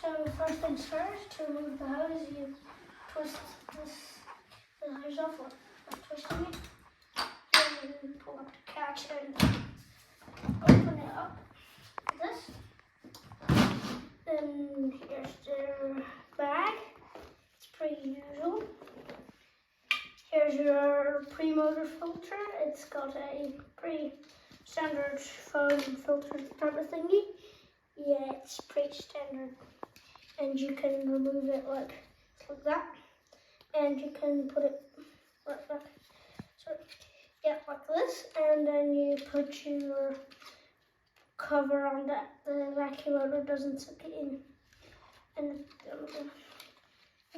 So first things first, to remove the hose, you twist the hose off by twisting it. Then you pull up the catch and open it up like this. Then here's the bag. It's pretty usual. Here's your pre-motor filter. It's got a pretty standard foam filter type of thingy. Yeah, it's pretty standard. And you can remove it like that. And you can put it like that. So, yeah, like this. And then you put your cover on that. The vacuum motor doesn't suck it in. And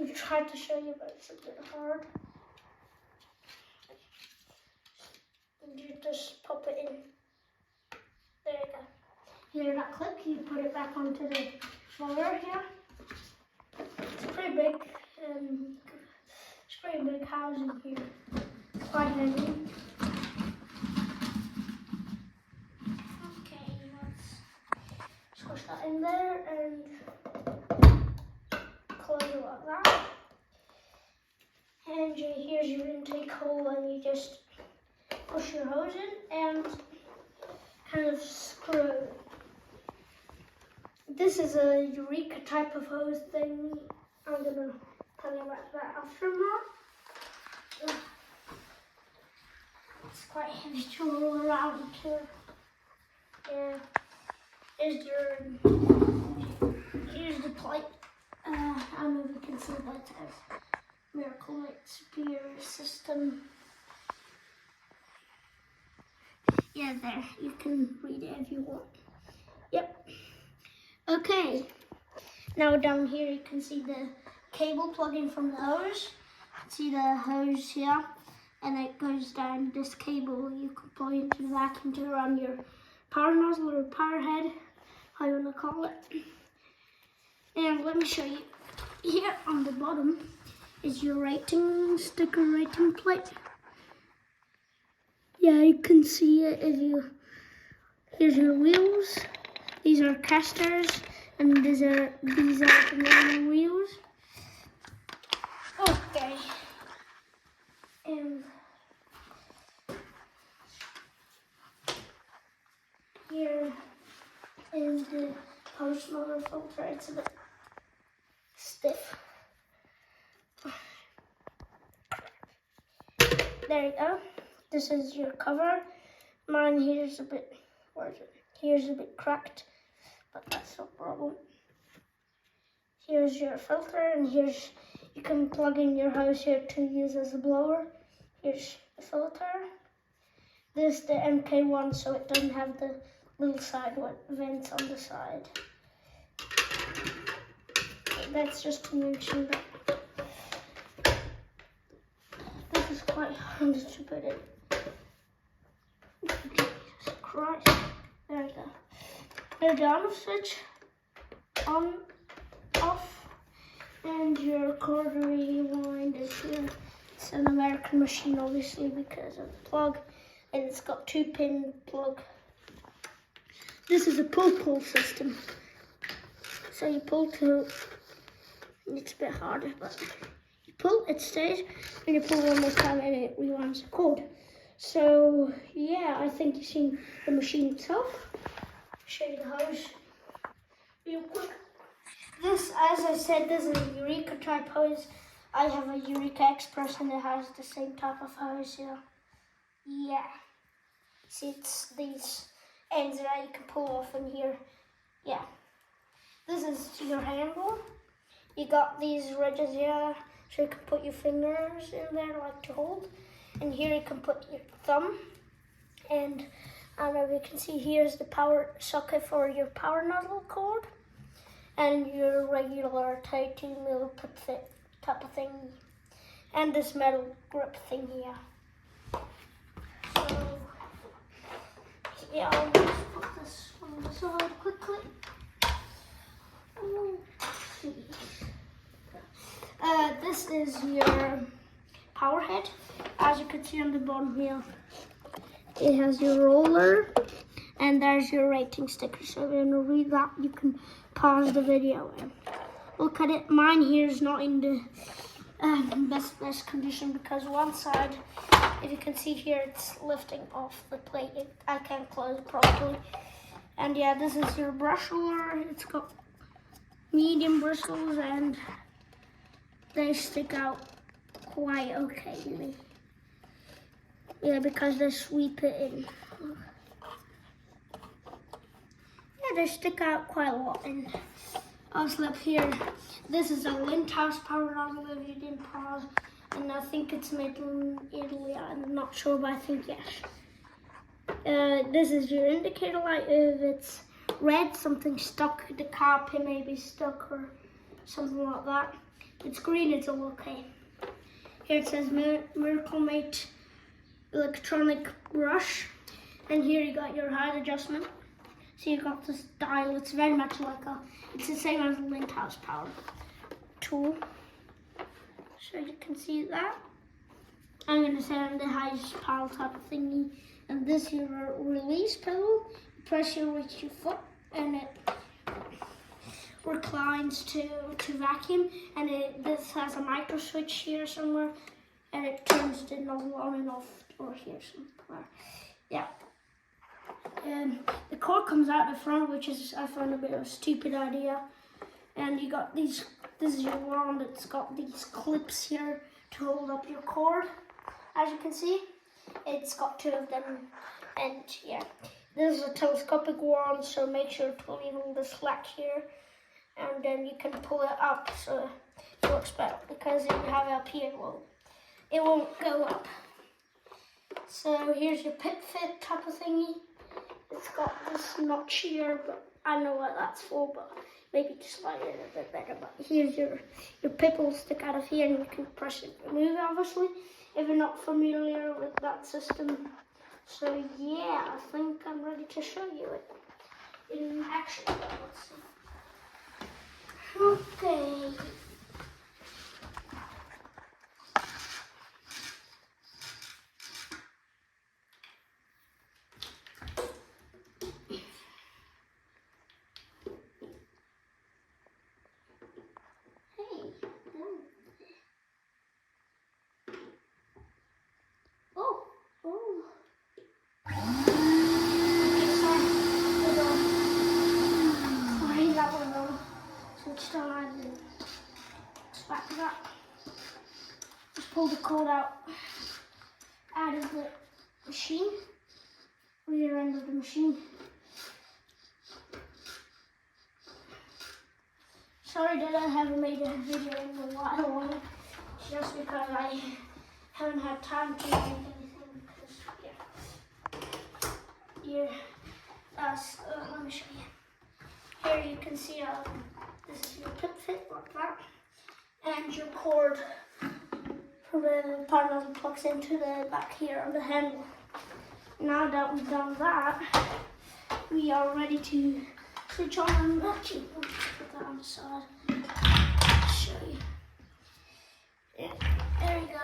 I tried to show you, but it's a bit hard. And you just pop it in. There you go. Hear that click, you put it back onto the motor here. It's pretty big. It's pretty big housing here. It's quite heavy. Okay, let's squish that in there and close it like that. And here's your intake hole, and you just push your hose in and kind of screw. This is a Eureka type of hose thing. I'm gonna tell you about that after that. It's quite heavy to roll around too. Yeah. Here's the plate. I don't know if you can see that it says Miracle Light Superior System. Yeah, there. You can read it if you want. Yep. Okay. Now down here you can see the cable plugging from the hose. See the hose here, and it goes down this cable. You can plug into the vacuum to run your power nozzle or power head, how you want to call it. And let me show you. Here on the bottom is your rating sticker rating plate. Yeah, you can see it if you. Here's your wheels. These are casters, and these are the normal wheels. Okay. And here is the post motor filter. It's a bit stiff. There you go. This is your cover. Mine here's a bit, where is it? Here's a bit cracked, but that's no problem. Here's your filter, and here's, you can plug in your hose here to use as a blower. Here's the filter. This is the MK1, so it doesn't have the little side vents on the side. That's just to mention that. This is quite hard to put in. Jesus Christ. There we go. There's the on-off switch. On, off. And your cord rewind is here. It's an American machine, obviously, because of the plug. And it's got 2-pin plug. This is a pull-pull system. So you pull to, it's a bit harder, but you pull, it stays, and you pull one more time and it rewinds the cord. So yeah, I think you've seen the machine itself. I'll show you the hose real quick. This, as I said, this is a Eureka type hose. I have a Eureka Express and it has the same type of hose here. Yeah. See, it's these ends that you can pull off in here. Yeah. This is your handle. You got these ridges here, so you can put your fingers in there like to hold. And here you can put your thumb. And I don't know if you can see, here's the power socket for your power nozzle cord. And your regular 32mm type of thing. And this metal grip thing here. So, yeah, I'll just put this on the side quickly. This is your power head. As you can see on the bottom here, it has your roller, and there's your rating sticker. So if you want to read that, you can pause the video. look at it. Mine here is not in the best condition because one side, if you can see here, it's lifting off the plate. I can't close it properly. And yeah, this is your brush roller. It's got medium bristles and they stick out quite okayly. Yeah, because they sweep it in. Yeah, they stick out quite a lot. And also up here, this is a lint house power nozzle if you didn't pause. And I think it's made in Italy. I'm not sure, but I think yes. This is your indicator light. If it's red, something stuck, the carpet may be stuck or something like that. It's green, it's all okay. Here it says Miracle Mate electronic brush. And here you got your height adjustment. So you got this dial. It's very much like it's the same as a lint house power tool. So you can see that. I'm going to say on the highest power type of thingy. And this is your release pedal. You press here with your foot and it reclines to vacuum. And this has a micro switch here somewhere. And it turns the nozzle on and off or here somewhere. Yeah. The cord comes out the front, which is, I found a bit of a stupid idea. And you got these, this is your wand, it's got these clips here to hold up your cord. As you can see, it's got two of them. And yeah, this is a telescopic wand, so make sure to leave all the slack here. And then you can pull it up so it works better. Because if you have it up here, well, it won't go up. So here's your pit fit type of thingy. It's got this notch here, but I don't know what that's for, but maybe to slide it a bit better. But here's your pip will stick out of here and you can press it and remove it, obviously, if you're not familiar with that system. So yeah, I think I'm ready to show you it in action. Let's see. Okay. Switched on and just back it up. Just pull the cord out of the machine, rear end of the machine. Sorry that I haven't made a video in a while, just because I haven't had time to make anything. Because, yeah, let me show you. Here you can see this is your pit fit like that, and your cord for the power nozzle plugs into the back here on the handle. Now that we've done that, we are ready to switch on and vacuum. Put that on the side. I'll show you. Yeah, there you go.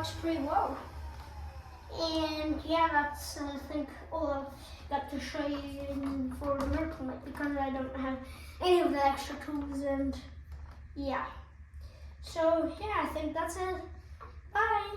works pretty well. And yeah, that's I think all I've got to show you for the miracle night, because I don't have any of the extra tools, and yeah. So yeah, I think that's it. Bye.